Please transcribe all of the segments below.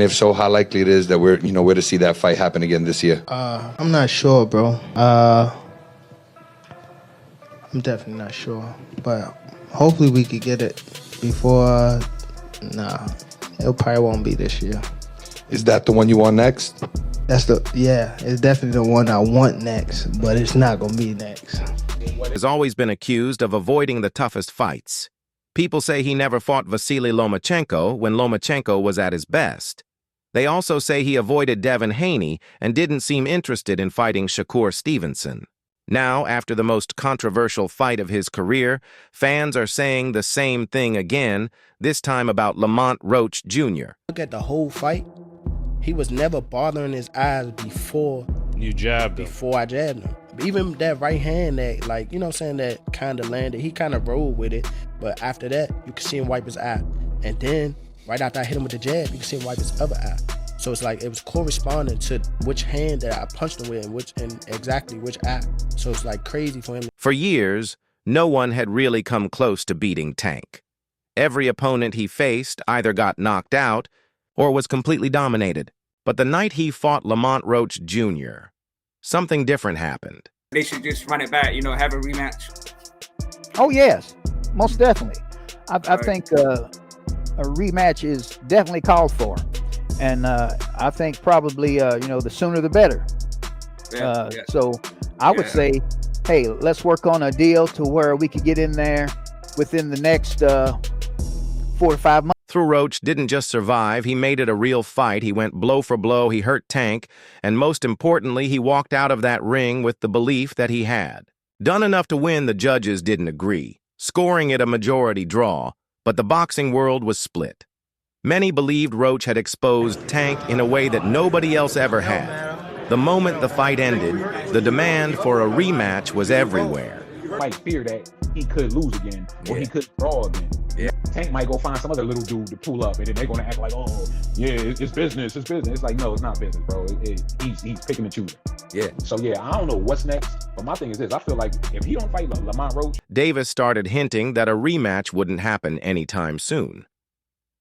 And if so, how likely it is that we're to see that fight happen again this year? I'm not sure, bro. I'm definitely not sure, but hopefully we could get it before. Nah, it probably won't be this year. Is that the one you want next? It's definitely the one I want next, but it's not gonna be next. Has always been accused of avoiding the toughest fights. People say he never fought Vasily Lomachenko when Lomachenko was at his best. They also say he avoided Devin Haney and didn't seem interested in fighting Shakur Stevenson. Now, after the most controversial fight of his career, fans are saying the same thing again, this time about Lamont Roach Jr. Look at the whole fight. He was never bothering his eyes before you jabbed him. Before I jabbed him. Even that right hand that, like, you know what I'm saying, that kind of landed, he kind of rolled with it, but after that, you can see him wipe his eye. And then, right after I hit him with the jab, you can see him wipe his other eye. So it's like it was corresponding to which hand that I punched him with and exactly which eye. So it's like crazy for him. For years, no one had really come close to beating Tank. Every opponent he faced either got knocked out or was completely dominated. But the night he fought Lamont Roach Jr., something different happened. They should just run it back, have a rematch. Oh, yes, most definitely. I think a rematch is definitely called for. And I think probably, the sooner the better. So I would say, hey, let's work on a deal to where we could get in there within the next 4 to 5 months. Through Roach didn't just survive, he made it a real fight. He went blow for blow, he hurt Tank, and most importantly, he walked out of that ring with the belief that he had. Done enough to win, the judges didn't agree, scoring it a majority draw, but the boxing world was split. Many believed Roach had exposed Tank in a way that nobody else ever had. The moment the fight ended, the demand for a rematch was everywhere. Might fear that he could lose again, or he could draw again. Tank might go find some other little dude to pull up, and then they're gonna act like, oh, yeah, it's business, it's business. It's like, no, it's not business, bro. He's picking and choosing. So I don't know what's next, but my thing is this: I feel like if he don't fight Lamont Roach, Davis started hinting that a rematch wouldn't happen anytime soon.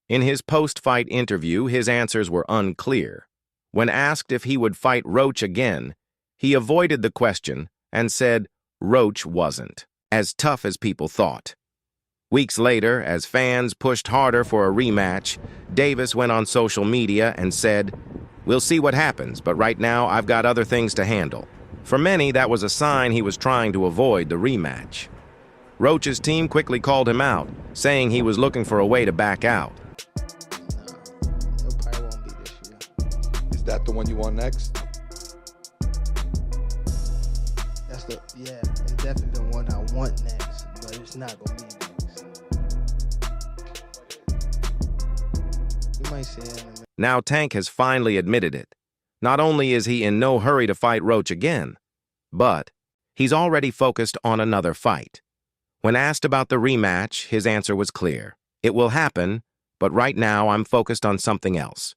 In his post-fight interview, his answers were unclear. When asked if he would fight Roach again, he avoided the question and said Roach wasn't as tough as people thought. Weeks later, as fans pushed harder for a rematch, Davis went on social media and said, "We'll see what happens, but right now I've got other things to handle." For many, that was a sign he was trying to avoid the rematch. Roach's team quickly called him out, saying he was looking for a way to back out. It probably won't be this year. Is that the one you want next? It's definitely the one I want next, but it's not gonna be next. You might see it in a minute. Now Tank has finally admitted it. Not only is he in no hurry to fight Roach again, but he's already focused on another fight. When asked about the rematch, his answer was clear. It will happen, but right now I'm focused on something else.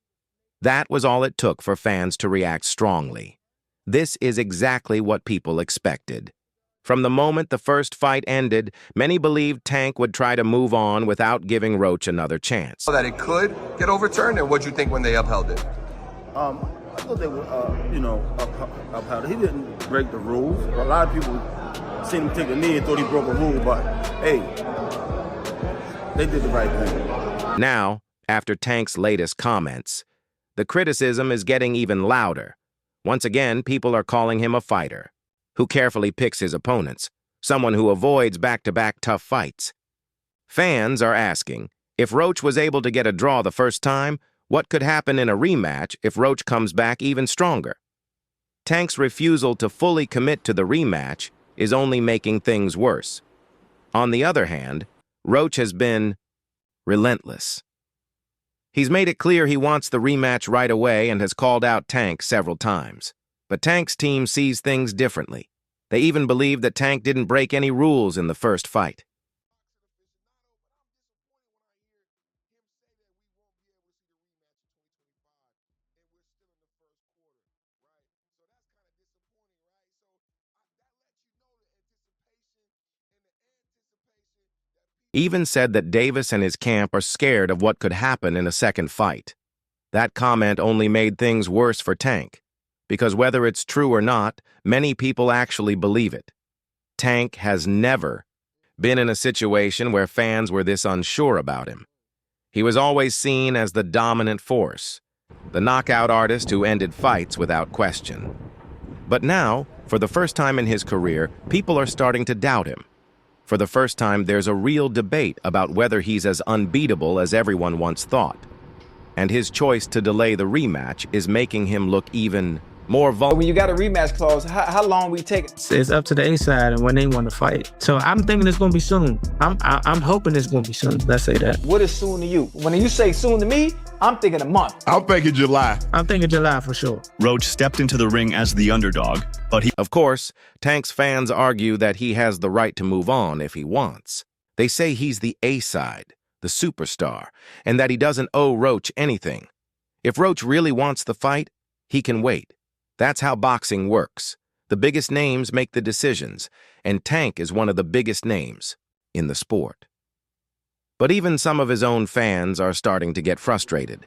That was all it took for fans to react strongly. This is exactly what people expected. From the moment the first fight ended, many believed Tank would try to move on without giving Roach another chance. That it could get overturned, and what'd you think when they upheld it? I thought they would, upheld it. He didn't break the rules. A lot of people seen him take a knee and thought he broke a rule, but hey, they did the right thing. Now, after Tank's latest comments, the criticism is getting even louder. Once again, people are calling him a fighter who carefully picks his opponents, someone who avoids back-to-back tough fights. Fans are asking, if Roach was able to get a draw the first time, what could happen in a rematch if Roach comes back even stronger? Tank's refusal to fully commit to the rematch is only making things worse. On the other hand, Roach has been relentless. He's made it clear he wants the rematch right away and has called out Tank several times. But Tank's team sees things differently. They even believe that Tank didn't break any rules in the first fight. Even said that Davis and his camp are scared of what could happen in a second fight. That comment only made things worse for Tank, because whether it's true or not, many people actually believe it. Tank has never been in a situation where fans were this unsure about him. He was always seen as the dominant force, the knockout artist who ended fights without question. But now, for the first time in his career, people are starting to doubt him. For the first time, there's a real debate about whether he's as unbeatable as everyone once thought. And his choice to delay the rematch is making him look even more vulnerable. When you got a rematch clause, how long we take it? It's up to the A side and when they want to fight. So I'm thinking it's gonna be soon. I'm hoping it's gonna be soon. Let's say that. What is soon to you? When you say soon to me, I'm thinking a month. I'm thinking July. I'm thinking July for sure. Roach stepped into the ring as the underdog, but Of course, Tank's fans argue that he has the right to move on if he wants. They say he's the A side, the superstar, and that he doesn't owe Roach anything. If Roach really wants the fight, he can wait. That's how boxing works. The biggest names make the decisions, and Tank is one of the biggest names in the sport. But even some of his own fans are starting to get frustrated.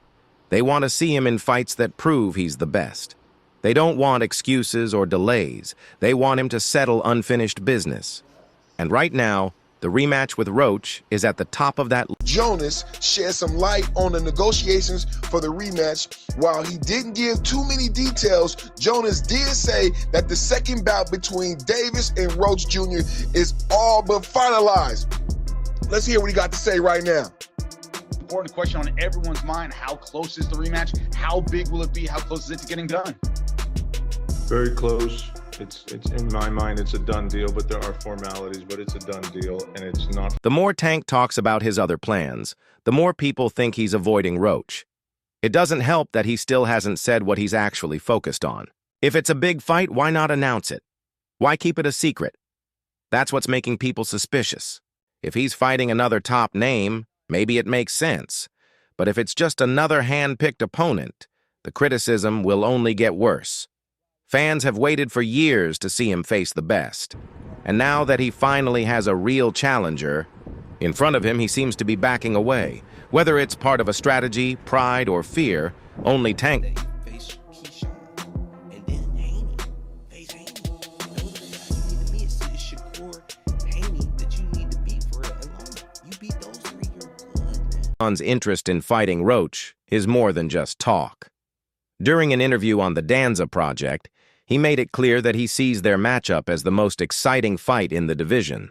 They want to see him in fights that prove he's the best. They don't want excuses or delays. They want him to settle unfinished business. And right now, the rematch with Roach is at the top of that list. Jonas shed some light on the negotiations for the rematch. While he didn't give too many details, Jonas did say that the second bout between Davis and Roach Jr. is all but finalized. Let's hear what he got to say right now. Important question on everyone's mind: how close is the rematch? How big will it be? How close is it to getting done? Very close. It's in my mind, it's a done deal, but there are formalities, but it's a done deal, and it's not. The more Tank talks about his other plans, the more people think he's avoiding Roach. It doesn't help that he still hasn't said what he's actually focused on. If it's a big fight, why not announce it? Why keep it a secret? That's what's making people suspicious. If he's fighting another top name, maybe it makes sense. But if it's just another hand-picked opponent, the criticism will only get worse. Fans have waited for years to see him face the best. And now that he finally has a real challenger, in front of him he seems to be backing away. Whether it's part of a strategy, pride, or fear, only Tank. Khan's interest in fighting Roach is more than just talk. During an interview on the Danza Project, he made it clear that he sees their matchup as the most exciting fight in the division.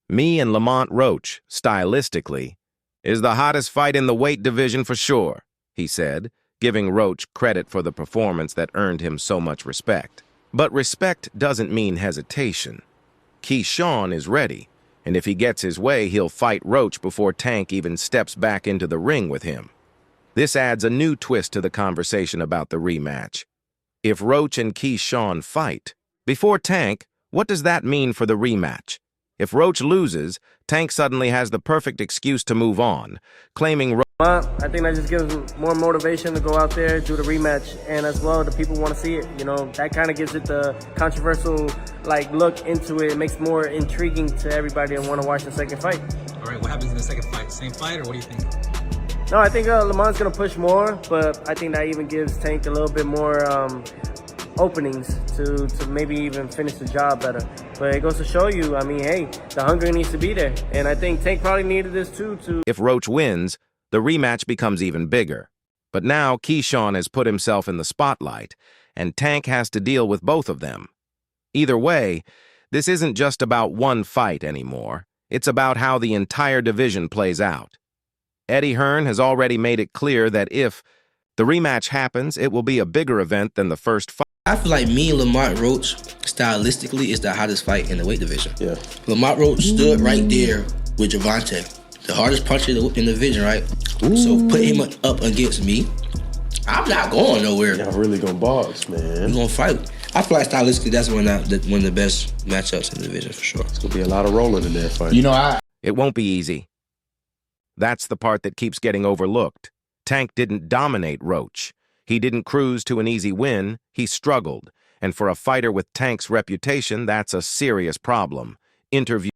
Me and Lamont Roach, stylistically, is the hottest fight in the weight division for sure, he said, giving Roach credit for the performance that earned him so much respect. But respect doesn't mean hesitation. Keyshawn is ready, and if he gets his way, he'll fight Roach before Tank even steps back into the ring with him. This adds a new twist to the conversation about the rematch. If Roach and Keyshawn fight before Tank, what does that mean for the rematch? If Roach loses, Tank suddenly has the perfect excuse to move on, claiming I think that just gives him more motivation to go out there, do the rematch, and as well, the people want to see it. You know, that kind of gives it the controversial, look into it. It makes it more intriguing to everybody and want to watch the second fight. All right, what happens in the second fight? Same fight, or what do you think? No, I think Lamont's going to push more, but I think that even gives Tank a little bit more openings to maybe even finish the job better. But it goes to show you, I mean, hey, the hunger needs to be there. And I think Tank probably needed this too. If Roach wins, the rematch becomes even bigger. But now Keyshawn has put himself in the spotlight, and Tank has to deal with both of them. Either way, this isn't just about one fight anymore. It's about how the entire division plays out. Eddie Hearn has already made it clear that if the rematch happens, it will be a bigger event than the first fight. I feel like me and Lamont Roach, stylistically, is the hottest fight in the weight division. Yeah. Lamont Roach stood right there with Javante, the hardest puncher in the division, right? Ooh. So put him up against me, I'm not going nowhere. Y'all really gonna box, man. We're gonna fight. I feel like stylistically, that's one of the best matchups in the division for sure. It's gonna be a lot of rolling in there fight. It won't be easy. That's the part that keeps getting overlooked. Tank didn't dominate Roach. He didn't cruise to an easy win. He struggled. And for a fighter with Tank's reputation, that's a serious problem. Interview